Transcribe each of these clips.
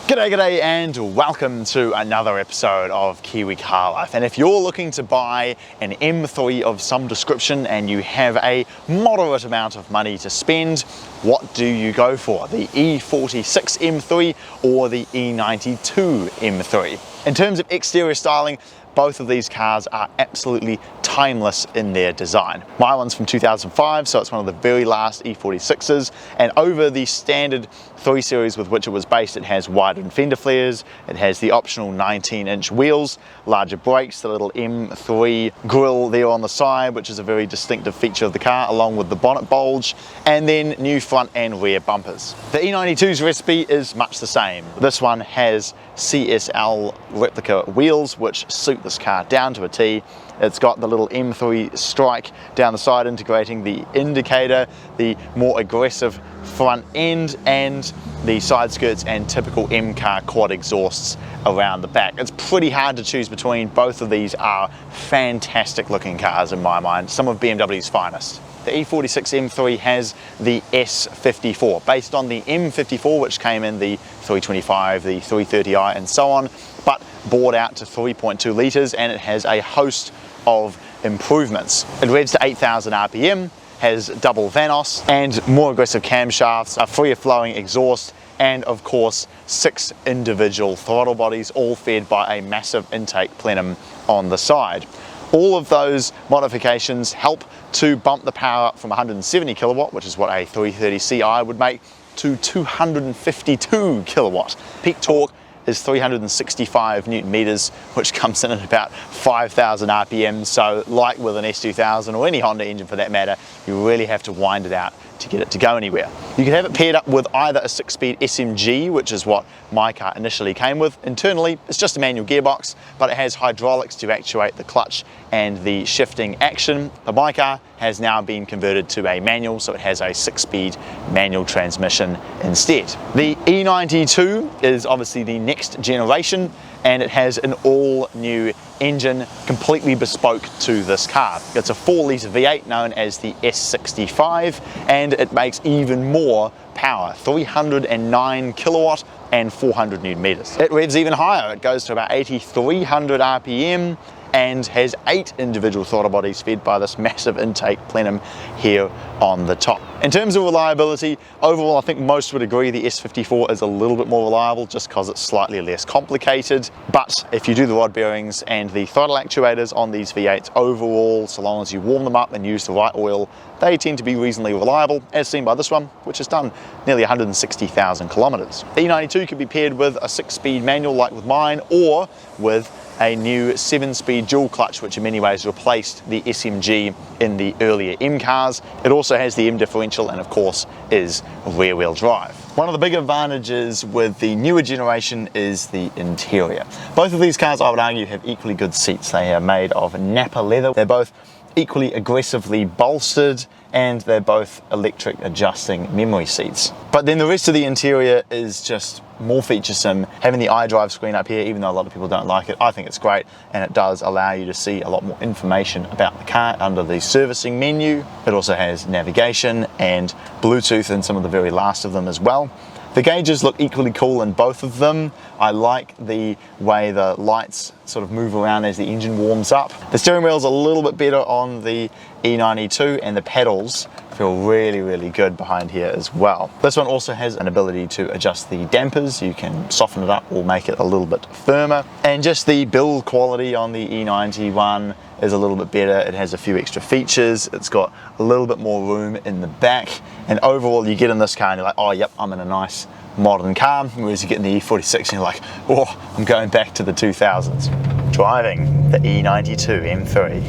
G'day and welcome to another episode of Kiwi Car Life. And if you're looking to buy an M3 of some description and you have a moderate amount of money to spend, what do you go for? The E46 M3 or the E92 M3? In terms of exterior styling, both of these cars are absolutely timeless in their design. My one's from 2005, so it's one of the very last E46s, and over the standard 3 Series with which it was based, it has widened fender flares, it has the optional 19-inch wheels, larger brakes, the little M3 grille there on the side, which is a very distinctive feature of the car, along with the bonnet bulge, and then new front and rear bumpers. The E92's recipe is much the same. This one has CSL replica wheels, which suit this car down to a T. It's got the little M3 strike down the side integrating the indicator, the more aggressive front end, and the side skirts and typical M-car quad exhausts around the back. It's pretty hard to choose between. Both of these are fantastic looking cars in my mind, some of BMW's finest. The E46 M3 has the S54, based on the M54, which came in the 325, the 330i and so on, but bored out to 3.2 litres, and it has a host of improvements. It revs to 8,000 RPM, has double Vanos and more aggressive camshafts, a freer flowing exhaust, and of course 6 individual throttle bodies, all fed by a massive intake plenum on the side. All of those modifications help to bump the power up from 170 kilowatt, which is what a 330 Ci would make, to 252 kilowatt. Peak torque is 365 newton meters, which comes in at about 5,000 RPM. So like with an S2000 or any Honda engine for that matter, you really have to wind it out to get it to go anywhere. You can have it paired up with either a 6-speed SMG, which is what my car initially came with. Internally, it's just a manual gearbox, but it has hydraulics to actuate the clutch and the shifting action. But my car has now been converted to a manual, so it has a 6-speed manual transmission instead. The E92 is obviously the next generation, and it has an all-new engine completely bespoke to this car. It's a 4-litre V8 known as the S65, and it makes even more power, 309 kilowatt and 400 newton meters. It revs even higher. It goes to about 8,300 RPM and has 8 individual throttle bodies fed by this massive intake plenum here on the top. In terms of reliability, overall I think most would agree the S54 is a little bit more reliable just because it's slightly less complicated, but if you do the rod bearings and the throttle actuators on these V8s overall, so long as you warm them up and use the right oil, they tend to be reasonably reliable, as seen by this one, which has done nearly 160,000 kilometers. The E92 could be paired with a 6-speed manual like with mine, or with a new 7-speed dual clutch, which in many ways replaced the SMG in the earlier M cars. It also has the M differential and of course is rear wheel drive. One of the big advantages with the newer generation is the interior. Both of these cars, I would argue, have equally good seats. They are made of Napa leather. They're both equally aggressively bolstered, and they're both electric adjusting memory seats. But then the rest of the interior is just more featuresome. Having the iDrive screen up here, even though a lot of people don't like it, I think it's great, and it does allow you to see a lot more information about the car under the servicing menu. It also has navigation and Bluetooth in some of the very last of them as well. The gauges look equally cool in both of them. I like the way the lights sort of move around as the engine warms up. The steering wheel's a little bit better on the E92, and the pedals feel really, really good behind here as well. This one also has an ability to adjust the dampers. You can soften it up or make it a little bit firmer. And just the build quality on the E91 is a little bit better. It has a few extra features. It's got a little bit more room in the back. And overall, you get in this car and you're like, oh, yep, I'm in a nice modern car. Whereas you get in the E46 and you're like, oh, I'm going back to the 2000s. Driving the E92 M3.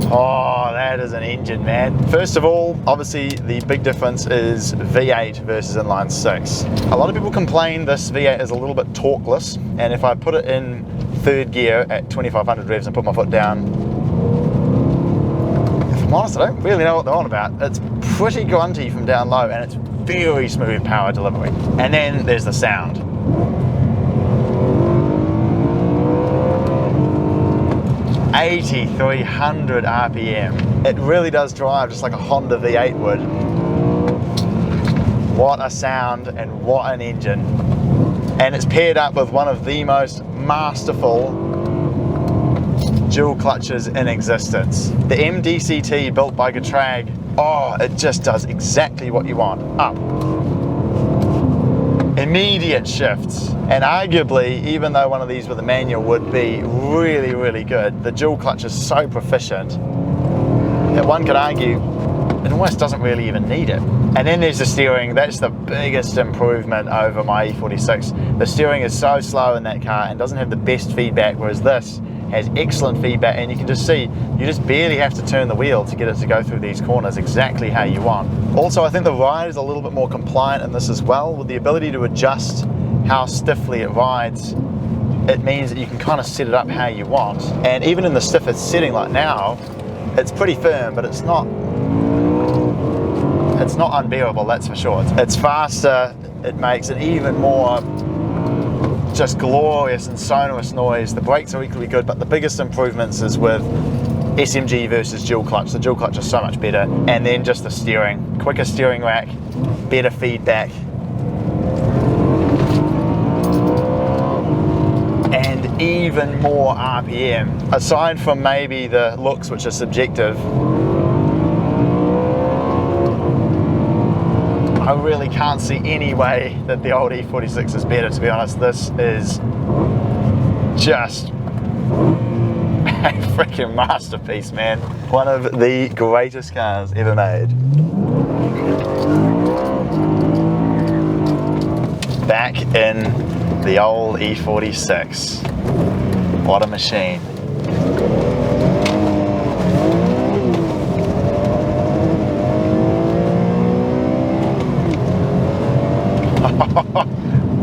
Oh, that is an engine, man. First of all, obviously the big difference is V8 versus inline 6. A lot of people complain this V8 is a little bit torqueless, and if I put it in 3rd gear at 2500 revs and put my foot down, if I'm honest, I don't really know what they're on about. It's pretty grunty from down low, and it's very smooth power delivery. And then there's the sound. 8,300 RPM. It really does drive just like a Honda V8 would. What a sound and what an engine. And it's paired up with one of the most masterful dual clutches in existence. The MDCT built by Getrag, oh, it just does exactly what you want. Up. Immediate shifts. And arguably, even though one of these with a manual would be really, really good, the dual clutch is so proficient that one could argue it almost doesn't really even need it. And then there's the steering. That's the biggest improvement over my E46. The steering is so slow in that car and doesn't have the best feedback, whereas this has excellent feedback, and you can just see, you just barely have to turn the wheel to get it to go through these corners exactly how you want. Also, I think the ride is a little bit more compliant in this as well, with the ability to adjust how stiffly it rides. It means that you can kind of set it up how you want. And even in the stiffest setting like now, it's pretty firm, but it's not unbearable, that's for sure. It's faster, it makes an even more just glorious and sonorous noise. The brakes are equally good, but the biggest improvements is with SMG versus dual clutch. The dual clutch is so much better. And then just the steering, quicker steering rack, better feedback, and even more RPM. Aside from maybe the looks, which are subjective, I really can't see any way that the old E46 is better, to be honest. This is just a freaking masterpiece, man. One of the greatest cars ever made. Back in the old E46. What a machine.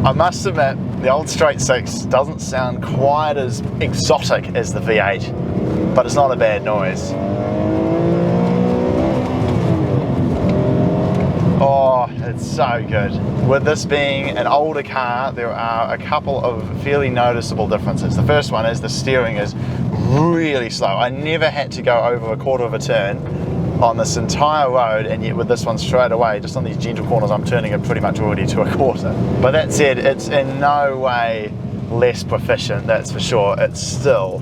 I must admit, the old straight six doesn't sound quite as exotic as the V8, but it's not a bad noise. Oh, it's so good. With this being an older car, there are a couple of fairly noticeable differences. The first one is the steering is really slow. I never had to go over a quarter of a turn on this entire road, and yet with this one straight away, just on these gentle corners, I'm turning it pretty much already to a quarter. But that said, it's in no way less proficient, that's for sure. It's still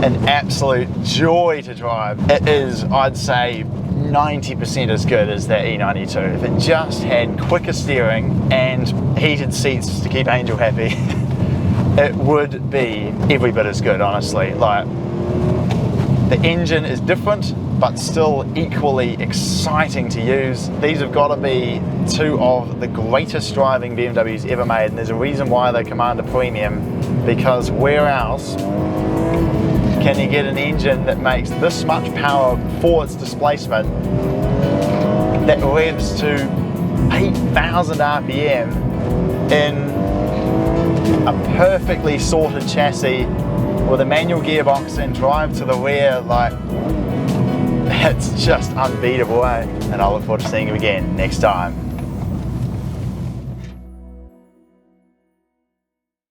an absolute joy to drive. It is, I'd say, 90% as good as that E92. If it just had quicker steering and heated seats to keep Angel happy, it would be every bit as good, honestly. Like, the engine is different, but still equally exciting to use. These have got to be two of the greatest driving BMWs ever made, and there's a reason why they command a premium, because where else can you get an engine that makes this much power for its displacement, that revs to 8,000 RPM in a perfectly sorted chassis with a manual gearbox and drive to the rear? Like, it's just unbeatable, eh? And I look forward to seeing you again next time.